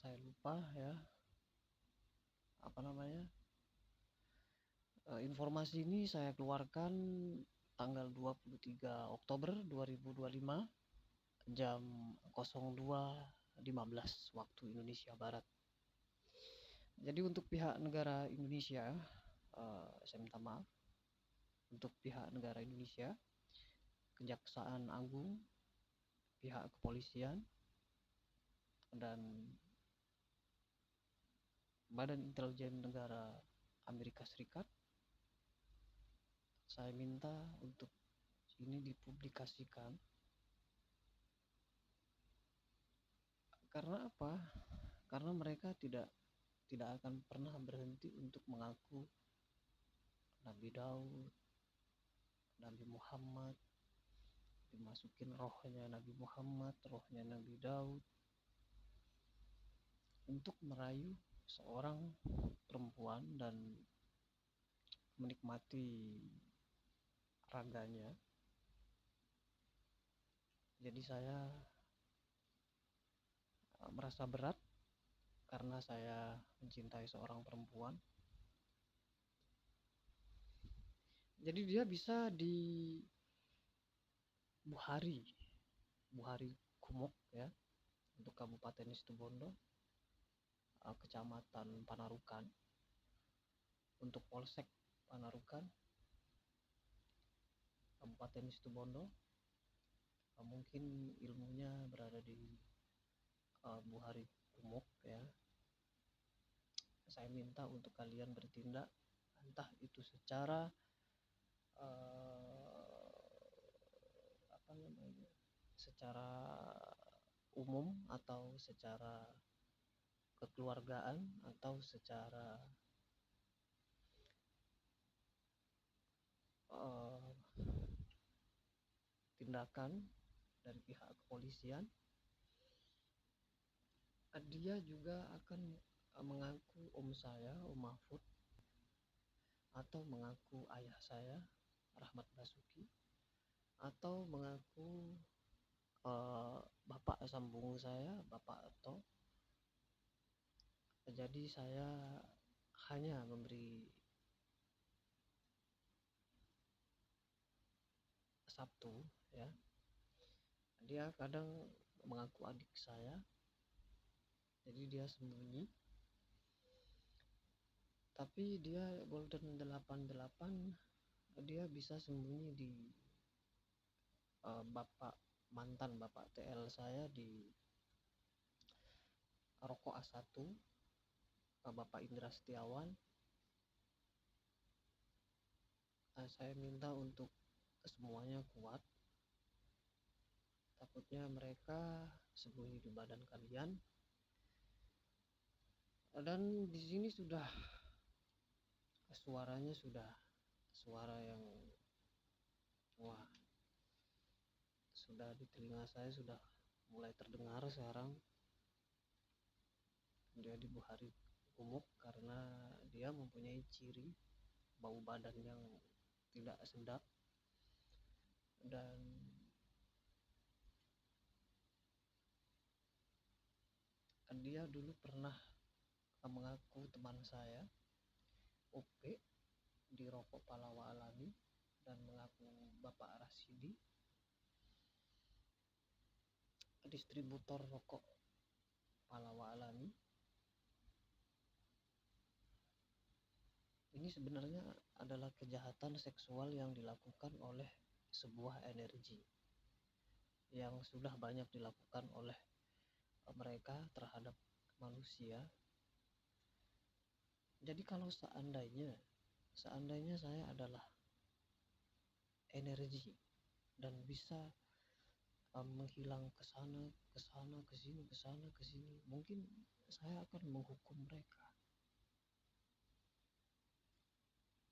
saya lupa ya apa namanya. Informasi ini saya keluarkan tanggal 23 Oktober 2025 jam 02.15 waktu Indonesia Barat. Jadi untuk pihak negara Indonesia, saya minta maaf untuk pihak negara Indonesia, Kejaksaan Agung, pihak kepolisian, dan Badan Intelijen Negara Amerika Serikat. Saya minta untuk ini dipublikasikan. Karena apa? Karena mereka tidak akan pernah berhenti untuk mengaku Nabi Daud, Nabi Muhammad, dimasukin rohnya Nabi Muhammad, rohnya Nabi Daud, untuk merayu seorang perempuan dan menikmati raganya. Jadi saya merasa berat karena saya mencintai seorang perempuan. Jadi dia bisa di Buhari Kumuk ya, untuk Kabupaten Situbondo, Kecamatan Panarukan, untuk Polsek Panarukan, Kabupaten Situbondo. Mungkin ilmunya berada di Buhari Kumuk ya. Saya minta untuk kalian bertindak, entah itu secara apa namanya, secara umum atau secara kekeluargaan atau secara tindakan dari pihak kepolisian. Dia juga akan mengaku om saya, Om Mahfud, atau mengaku ayah saya, Rahmat Basuki, atau mengaku bapak sambung saya, Bapak Ato. Jadi saya hanya memberi Sabtu ya. Dia kadang mengaku adik saya, jadi dia sembunyi. Tapi dia Golden 88, dia bisa sembunyi di mantan bapak TL saya di Rokok A1, Bapak Indra Setiawan. Saya minta untuk semuanya kuat. Takutnya mereka sembunyi di badan kalian. Dan di sini sudah suaranya suara yang wah, sudah di telinga saya sudah mulai terdengar sekarang. Dia di Buhari Kumuk karena dia mempunyai ciri bau badan yang tidak sedap, dan dia dulu pernah mengaku teman saya OP di Rokok Palawa Alami, dan mengaku Bapak Rasidi, distributor rokok Palawa Alami. Ini sebenarnya adalah kejahatan seksual yang dilakukan oleh sebuah energi yang sudah banyak dilakukan oleh mereka terhadap manusia. Jadi kalau seandainya saya adalah energi dan bisa menghilang ke sana, ke sini, mungkin saya akan menghukum mereka.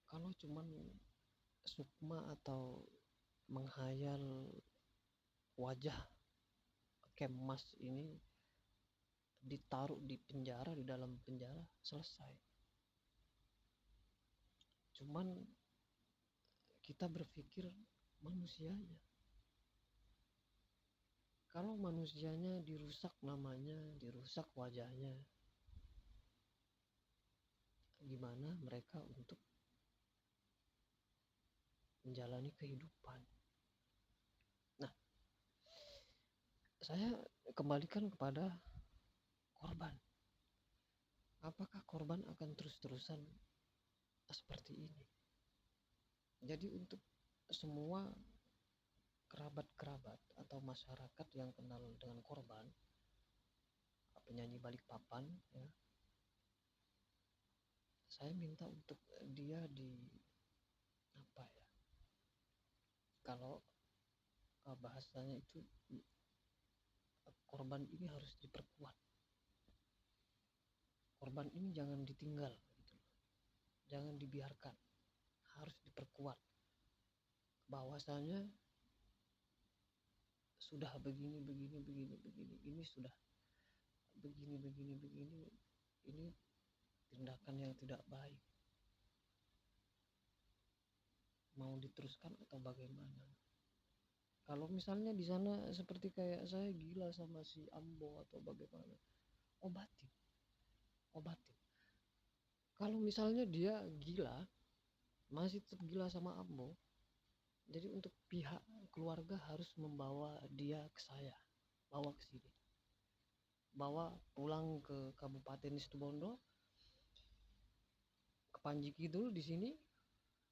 Kalau cuman sukma atau menghayal wajah kemas ini ditaruh di penjara, di dalam penjara, selesai. Cuman kita berpikir manusianya. Kalau manusianya dirusak namanya, dirusak wajahnya, gimana mereka untuk menjalani kehidupan? Nah, saya kembalikan kepada korban. Apakah korban akan terus-terusan seperti ini? Jadi untuk semua kerabat-kerabat atau masyarakat yang kenal dengan korban, penyanyi Balikpapan, ya, saya minta untuk dia apa ya? Kalau bahasanya itu korban ini harus diperkuat. Korban ini jangan ditinggal, gitu. Jangan dibiarkan, harus diperkuat. Bahwasanya sudah begini, ini sudah begini, ini tindakan yang tidak baik. Mau diteruskan atau bagaimana? Kalau misalnya di sana seperti kayak saya gila sama si Ambo atau bagaimana, obatin. Kalau misalnya dia gila, masih tetap gila sama Ambo, jadi untuk pihak keluarga harus membawa dia ke saya, bawa ke sini, bawa pulang ke Kabupaten Situbondo, ke Panji Kidul di sini,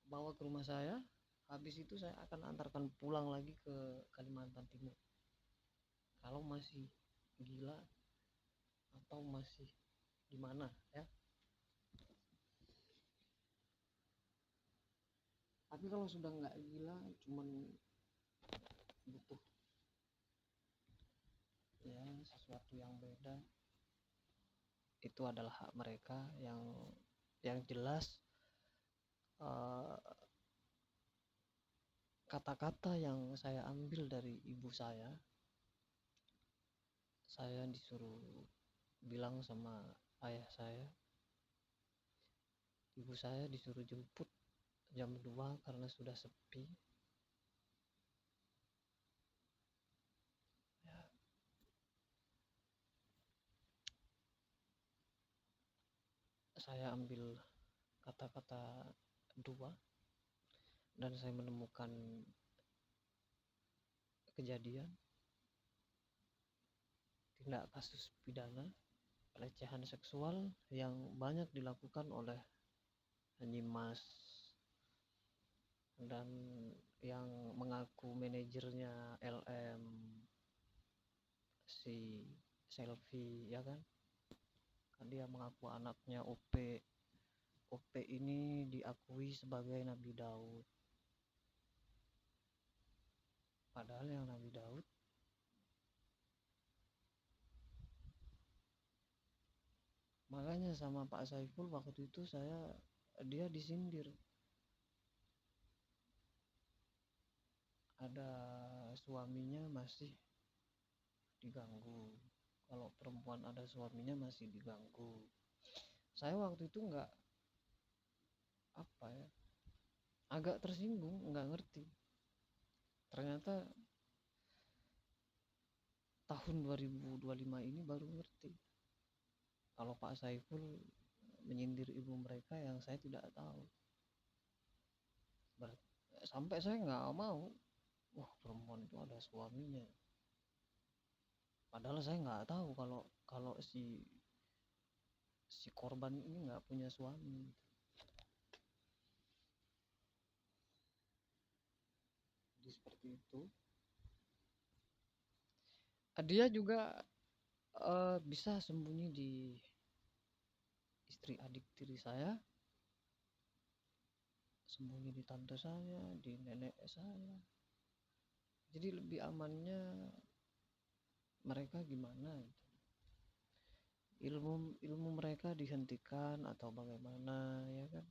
bawa ke rumah saya. Habis itu saya akan antarkan pulang lagi ke Kalimantan Timur. Kalau masih gila atau masih gimana ya. Tapi kalau sudah nggak gila, cuman butuh ya sesuatu yang beda, itu adalah hak mereka. Yang jelas kata-kata yang saya ambil dari ibu saya disuruh bilang sama ayah saya, ibu saya disuruh jemput jam 2 karena sudah sepi. Ya, saya ambil kata-kata 2 dan saya menemukan kejadian tindak kasus pidana pelecehan seksual yang banyak dilakukan oleh Nyimas dan yang mengaku manajernya LM, si Selfie, ya kan dia mengaku anaknya OP ini diakui sebagai Nabi Daud, padahal yang Nabi Daud makanya sama Pak Saiful waktu itu dia disindir, ada suaminya masih diganggu, kalau perempuan ada suaminya masih diganggu. Saya waktu itu nggak agak tersinggung, nggak ngerti. Ternyata tahun 2025 ini baru ngerti kalau Pak Saiful menyindir ibu mereka yang saya tidak tahu. Sampai saya nggak mau, perempuan itu ada suaminya, padahal saya nggak tahu kalau si korban ini nggak punya suami. Jadi seperti itu. Dia juga bisa sembunyi di istri adik tiri saya, sembunyi di tante saya, di nenek saya. Jadi lebih amannya mereka gimana gitu. Ilmu mereka dihentikan atau bagaimana, ya kan?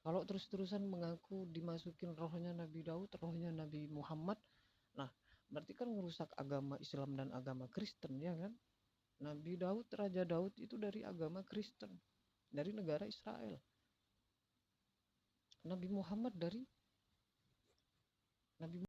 Kalau terus-terusan mengaku dimasukin rohnya Nabi Daud, rohnya Nabi Muhammad, nah berarti kan merusak agama Islam dan agama Kristen, ya kan? Nabi Daud, Raja Daud itu dari agama Kristen, dari negara Israel. Nabi Muhammad dari Nabi